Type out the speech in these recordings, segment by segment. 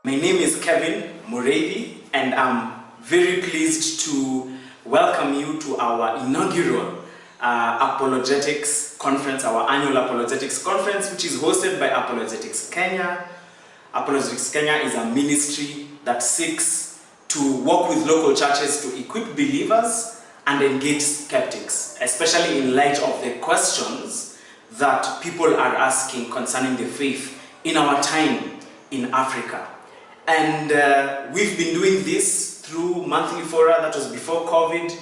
My name is Kevin Mureithi, and I'm very pleased to welcome you to our inaugural Apologetics Conference, our Annual Apologetics Conference, which is hosted by Apologetics Kenya. Apologetics Kenya is a ministry that seeks to work with local churches to equip believers and engage skeptics, especially in light of the questions that people are asking concerning the faith in our time in Africa. And we've been doing this through monthly fora. That was before COVID.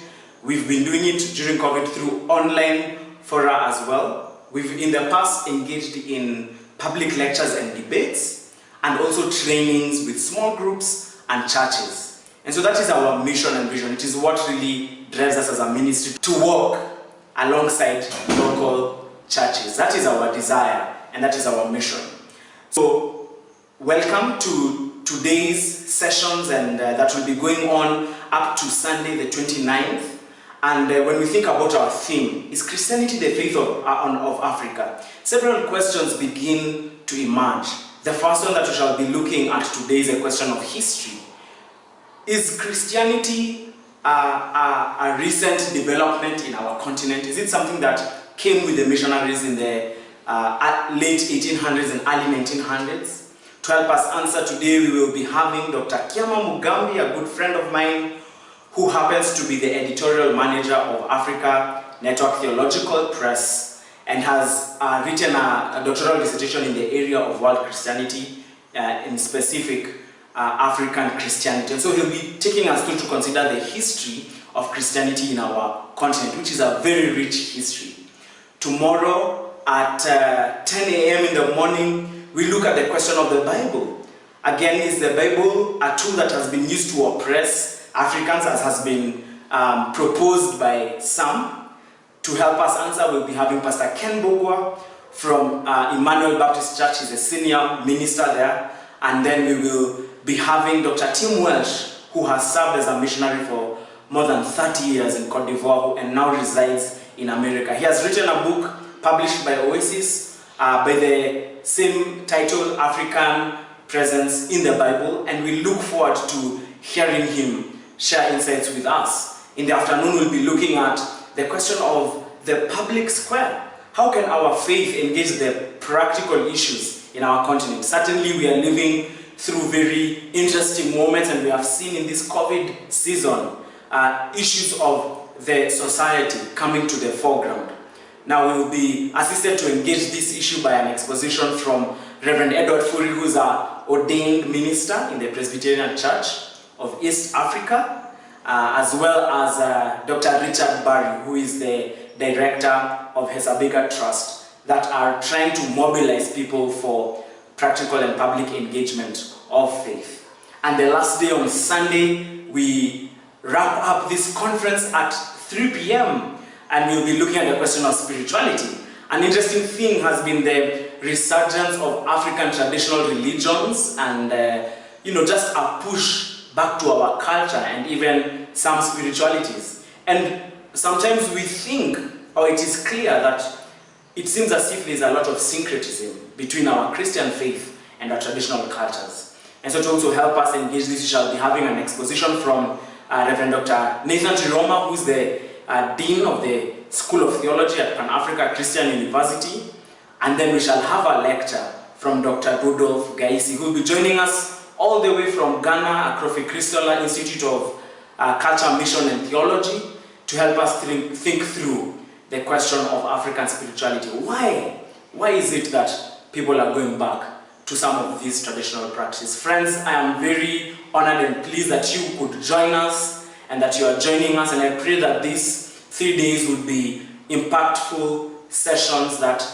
We've been doing it during COVID through online fora as well. We've in the past engaged in public lectures and debates, and also trainings with small groups and churches. And so that is our mission and vision. It is what really drives us as a ministry to work alongside local churches. That is our desire, and that is our mission. So welcome to today's sessions, and that will be going on up to Sunday the 29th. And when we think about our theme, is Christianity the faith of Africa? Several questions begin to emerge. The first one that we shall be looking at today is a question of history. Is Christianity a recent development in our continent? Is it something that came with the missionaries in the late 1800s and early 1900s? To help us answer today, we will be having Dr. Kiama Mugambi, a good friend of mine, who happens to be the editorial manager of Africa Network Theological Press and has written a doctoral dissertation in the area of world Christianity, in specific African Christianity. And so he'll be taking us through to consider the history of Christianity in our continent, which is a very rich history. Tomorrow at 10 a.m. in the morning, we look at the question of the Bible. Again, is the Bible a tool that has been used to oppress Africans, as has been proposed by some? To help us answer, we'll be having Pastor Ken Bogwa from Emmanuel Baptist Church. He's a senior minister there. And then we will be having Dr. Tim Welsh, who has served as a missionary for more than 30 years in Cote d'Ivoire and now resides in America. He has written a book published by Oasis by the same title, African Presence in the Bible, and we look forward to hearing him share insights with us. In the afternoon, we'll be looking at the question of the public square. How can our faith engage the practical issues in our continent? Certainly, we are living through very interesting moments, and we have seen in this COVID season issues of the society coming to the foreground. Now we will be assisted to engage this issue by an exposition from Reverend Edward Furi, who is an ordained minister in the Presbyterian Church of East Africa, as well as Dr. Richard Barry, who is the director of Hesabika Trust, that are trying to mobilize people for practical and public engagement of faith. And the last day on Sunday, we wrap up this conference at 3 p.m. and we'll be looking at the question of spirituality. An interesting thing has been the resurgence of African traditional religions and just a push back to our culture and even some spiritualities. And sometimes we think, or it is clear that it seems as if there's a lot of syncretism between our Christian faith and our traditional cultures. And so to also help us engage this, we shall be having an exposition from Reverend Dr. Nathan Chiroma, who's the Dean of the School of Theology at Pan-Africa Christian University. And then we shall have a lecture from Dr. Rudolph Gaisi, who will be joining us all the way from Ghana, Akrofi Christola Institute of Culture, Mission and Theology, to help us think through the question of African spirituality. Why is it that people are going back to some of these traditional practices? Friends, I am very honored and pleased that you could join us and that you are joining us, and I pray that these 3 days would be impactful sessions that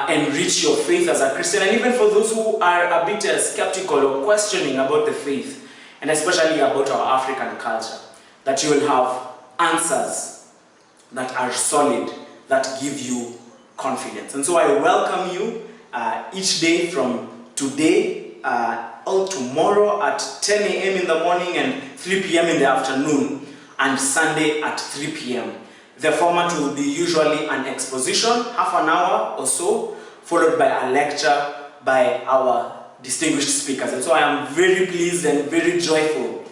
enrich your faith as a Christian, and even for those who are a bit skeptical or questioning about the faith, and especially about our African culture, that you will have answers that are solid, that give you confidence. And so I welcome you each day from today all tomorrow at 10 a.m. in the morning and 3 p.m. in the afternoon, and Sunday at 3 p.m. The format will be usually an exposition, half an hour or so, followed by a lecture by our distinguished speakers. And so I am very pleased and very joyful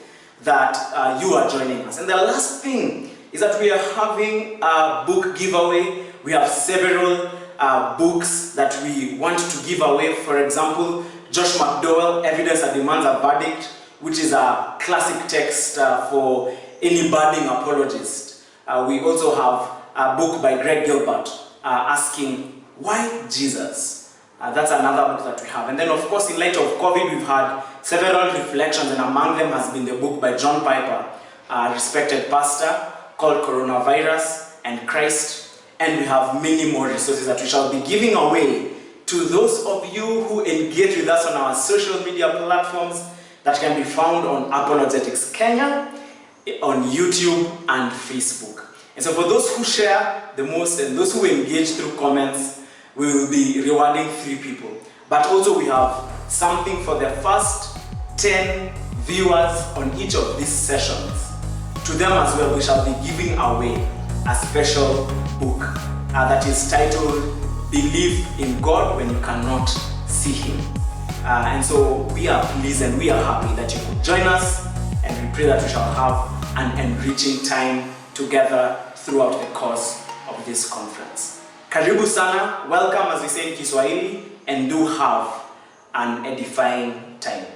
that you are joining us. And the last thing is that we are having a book giveaway. We have several books that we want to give away. For example, Josh McDowell, Evidence That Demands a Verdict, which is a classic text for any budding apologist. We also have a book by Greg Gilbert asking, why Jesus? That's another book that we have. And then, of course, in light of COVID, we've had several reflections, and among them has been the book by John Piper, a respected pastor, called Coronavirus and Christ. And we have many more resources that we shall be giving away to those of you who engage with us on our social media platforms that can be found on Apologetics Kenya, on YouTube and Facebook. And so for those who share the most and those who engage through comments, we will be rewarding 3 people. But also we have something for the first 10 viewers on each of these sessions. To them as well, we shall be giving away a special book that is titled Believe in God When You Cannot See Him. And so we are pleased and we are happy that you could join us, and we pray that we shall have an enriching time together throughout the course of this conference. Karibu sana, welcome as we say in Kiswahili, and do have an edifying time.